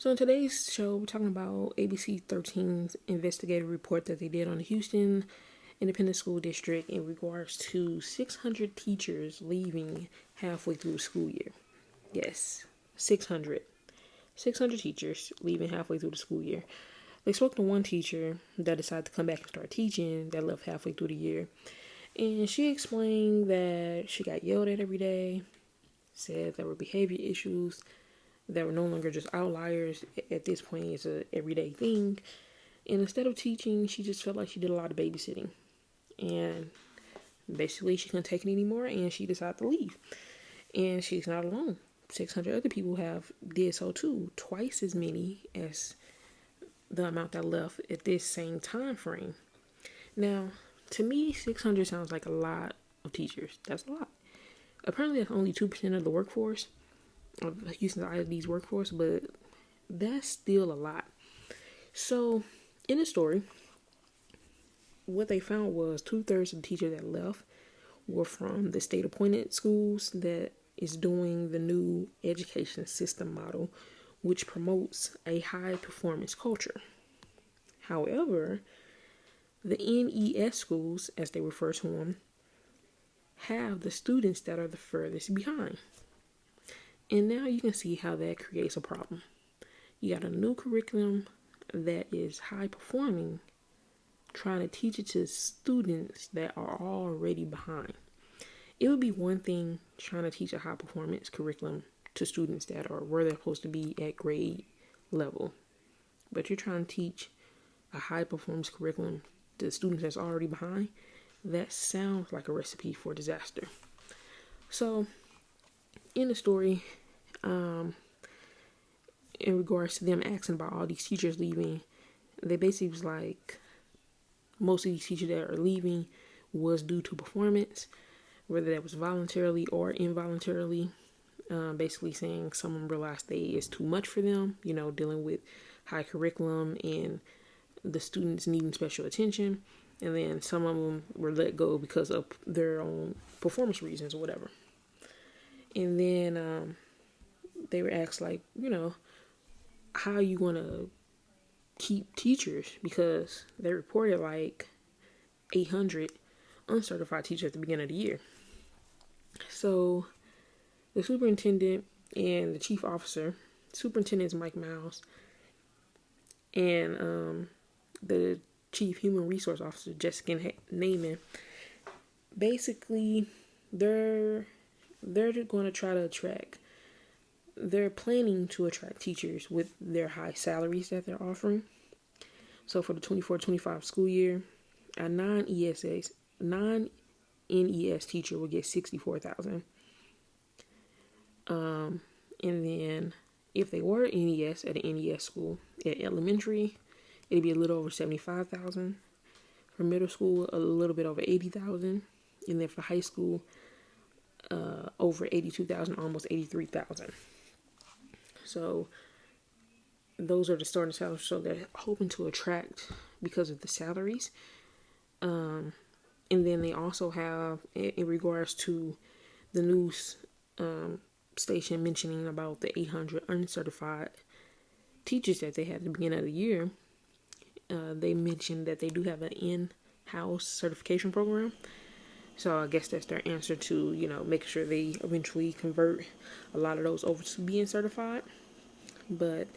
So in today's show, we're talking about ABC 13's investigative report that they did on the Houston Independent School District in regards to 600 teachers leaving halfway through the school year. Yes, 600. 600 teachers leaving halfway through the school year. They spoke to one teacher that decided to come back and start teaching that left halfway through the year. And she explained that she got yelled at every day, said there were behavior issues that were no longer just outliers. At this point, it's an everyday thing. And instead of teaching, she just felt like she did a lot of babysitting. And basically, she couldn't take it anymore, and she decided to leave. And she's not alone. 600 other people have did so too, twice as many as the amount that left at this same time frame. Now, to me, 600 sounds like a lot of teachers. That's a lot. Apparently, that's only 2% of the workforce, of Houston's ISD's workforce, but that's still a lot. So, in the story, what they found was 2/3 of the teachers that left were from the state-appointed schools that is doing the new education system model, which promotes a high-performance culture. However, the NES schools, as they refer to them, have the students that are the furthest behind. And now you can see how that creates a problem. You got a new curriculum that is high performing, trying to teach it to students that are already behind. It would be one thing trying to teach a high performance curriculum to students that are where they're supposed to be at grade level. But you're trying to teach a high performance curriculum to students that's already behind. That sounds like a recipe for disaster. So, in the story, in regards to them asking about all these teachers leaving, they basically was like, most of these teachers that are leaving was due to performance, whether that was voluntarily or involuntarily. Basically saying some of them realized it's too much for them, dealing with high curriculum and the students needing special attention. And then some of them were let go because of their own performance reasons or whatever. And then they were asked, like, how are you going to keep teachers? Because they reported like 800 uncertified teachers at the beginning of the year. So the superintendent and the chief officer, superintendent is Mike Miles, and the chief human resource officer, Jessica Naiman, basically they're going to try to attract, they're planning to attract teachers with their high salaries that they're offering. So for the 24-25 school year, a non-NES teacher will get $64,000. And then if they were NES at an NES school, at elementary, it'd be a little over $75,000. For middle school, a little bit over $80,000. And then for high school, over $82,000, almost $83,000. So those are the starting salaries. So they're hoping to attract because of the salaries. And then they also have, in regards to the news station mentioning about the 800 uncertified teachers that they had at the beginning of the year, they mentioned that they do have an in-house certification program. So I guess that's their answer to, making sure they eventually convert a lot of those over to being certified. But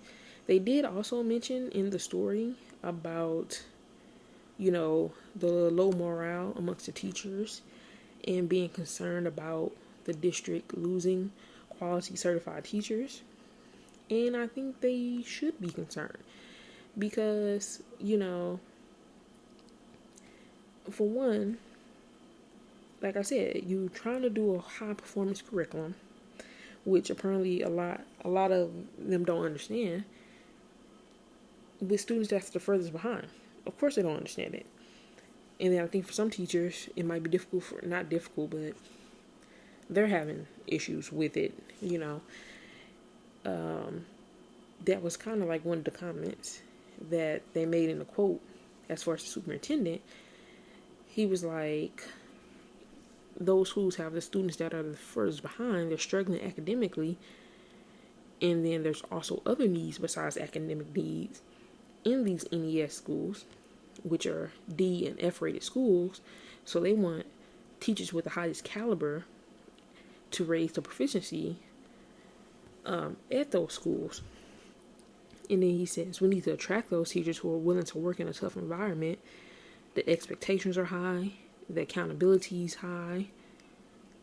they did also mention in the story about, the low morale amongst the teachers and being concerned about the district losing quality certified teachers. And I think they should be concerned because, for one, like I said, you're trying to do a high performance curriculum, which apparently a lot of them don't understand, with students that's the furthest behind. Of course they don't understand it. And then I think for some teachers, it might be not difficult, but they're having issues with it, That was kind of like one of the comments that they made in the quote as far as the superintendent. He was like, those schools have the students that are the furthest behind, they're struggling academically, And then there's also other needs besides academic needs in these NES schools, which are D and F rated schools. So they want teachers with the highest caliber to raise the proficiency at those schools. And then he says we need to attract those teachers who are willing to work in a tough environment. The expectations are high, the accountability is high.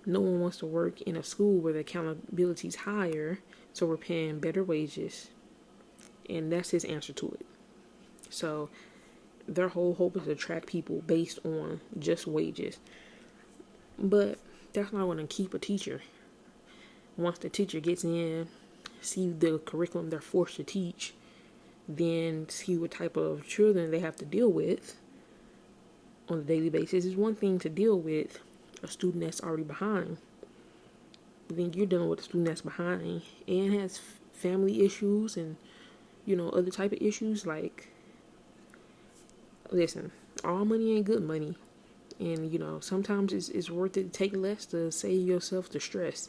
No one wants to work in a school where the accountability is higher, so we're paying better wages. And that's his answer to it. So their whole hope is to attract people based on just wages. But that's not going to keep a teacher. Once the teacher gets in, see the curriculum they're forced to teach, then see what type of children they have to deal with on a daily basis. It's one thing to deal with a student that's already behind, but then you're dealing with a student that's behind and has family issues and, other type of issues. Like, listen, all money ain't good money. And, sometimes it's worth it to take less to save yourself the stress.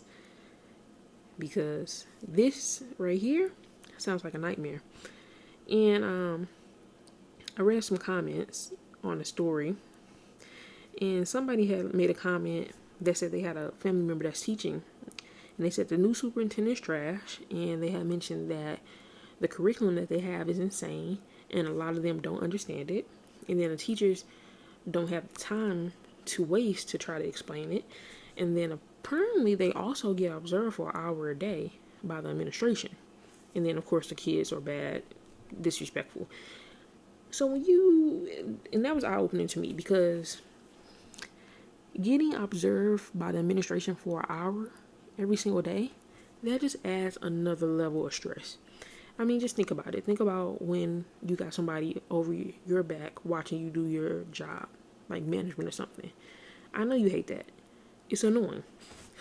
Because this right here sounds like a nightmare. And I read some comments on the story. And somebody had made a comment that said they had a family member that's teaching. And they said the new superintendent's trash. And they had mentioned that the curriculum that they have is insane. And a lot of them don't understand it. And then the teachers don't have the time to waste to try to explain it. And then apparently they also get observed for an hour a day by the administration. And then, of course, the kids are bad, disrespectful. So and that was eye-opening to me, because getting observed by the administration for an hour every single day, that just adds another level of stress. I mean, just think about it. Think about when you got somebody over your back watching you do your job, like management or something. I know you hate that. It's annoying.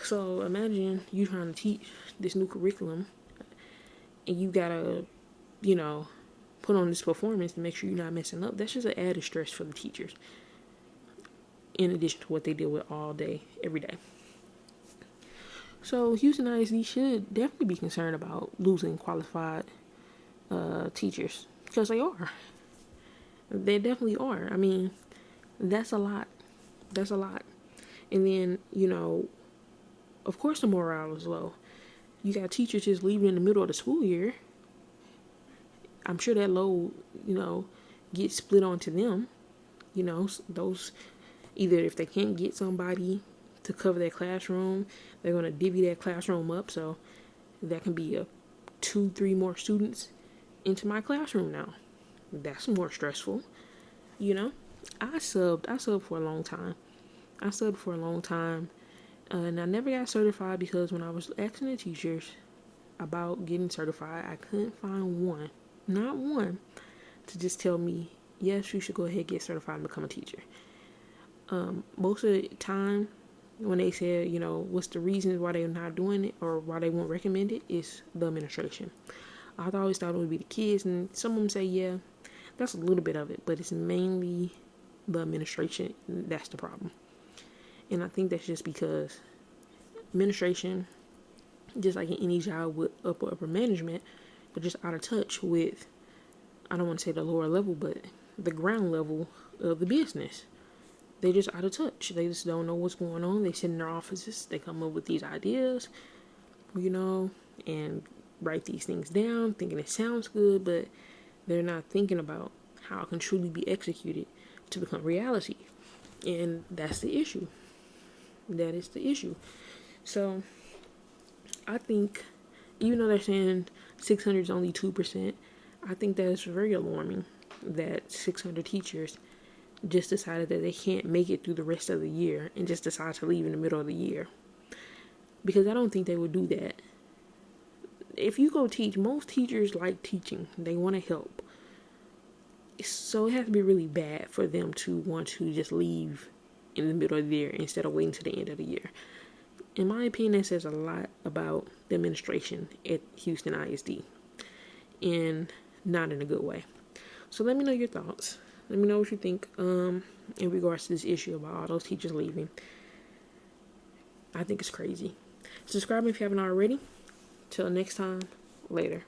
So imagine you trying to teach this new curriculum and you gotta, put on this performance to make sure you're not messing up. That's just an added stress for the teachers, in addition to what they deal with all day, every day. So Houston ISD should definitely be concerned about losing qualified teachers, because they are. They definitely are. I mean, that's a lot. That's a lot. And then, of course the morale is low. You got teachers just leaving in the middle of the school year. I'm sure that load, gets split onto them. Those, either if they can't get somebody to cover their classroom, they're going to divvy that classroom up. So that can be 2-3 more students into my classroom now. That's more stressful. I subbed for a long time. And I never got certified because when I was asking the teachers about getting certified, I couldn't find one, not one, to just tell me, yes, you should go ahead and get certified and become a teacher. Most of the time, when they said, what's the reasons why they're not doing it or why they won't recommend it, is the administration. I always thought it would be the kids, and some of them say, yeah, that's a little bit of it, but it's mainly the administration. That's the problem. And I think that's just because administration, just like in any job with upper management, they're just out of touch with, I don't want to say the lower level, but the ground level of the business. They're just out of touch. They just don't know what's going on. They sit in their offices. They come up with these ideas, and write these things down, thinking it sounds good, but they're not thinking about how it can truly be executed to become reality. And that's the issue. That is the issue. So I think, even though they're saying 600 is only 2%, I think that is very alarming that 600 teachers just decided that they can't make it through the rest of the year and just decide to leave in the middle of the year. Because I don't think they would do that. If you go teach, most teachers like teaching. They want to help. So it has to be really bad for them to want to just leave in the middle of the year instead of waiting to the end of the year. In my opinion, that says a lot about the administration at Houston ISD, and not in a good way. So let me know your thoughts. Let me know what you think in regards to this issue about all those teachers leaving. I think it's crazy. Subscribe if you haven't already. Till next time, Later.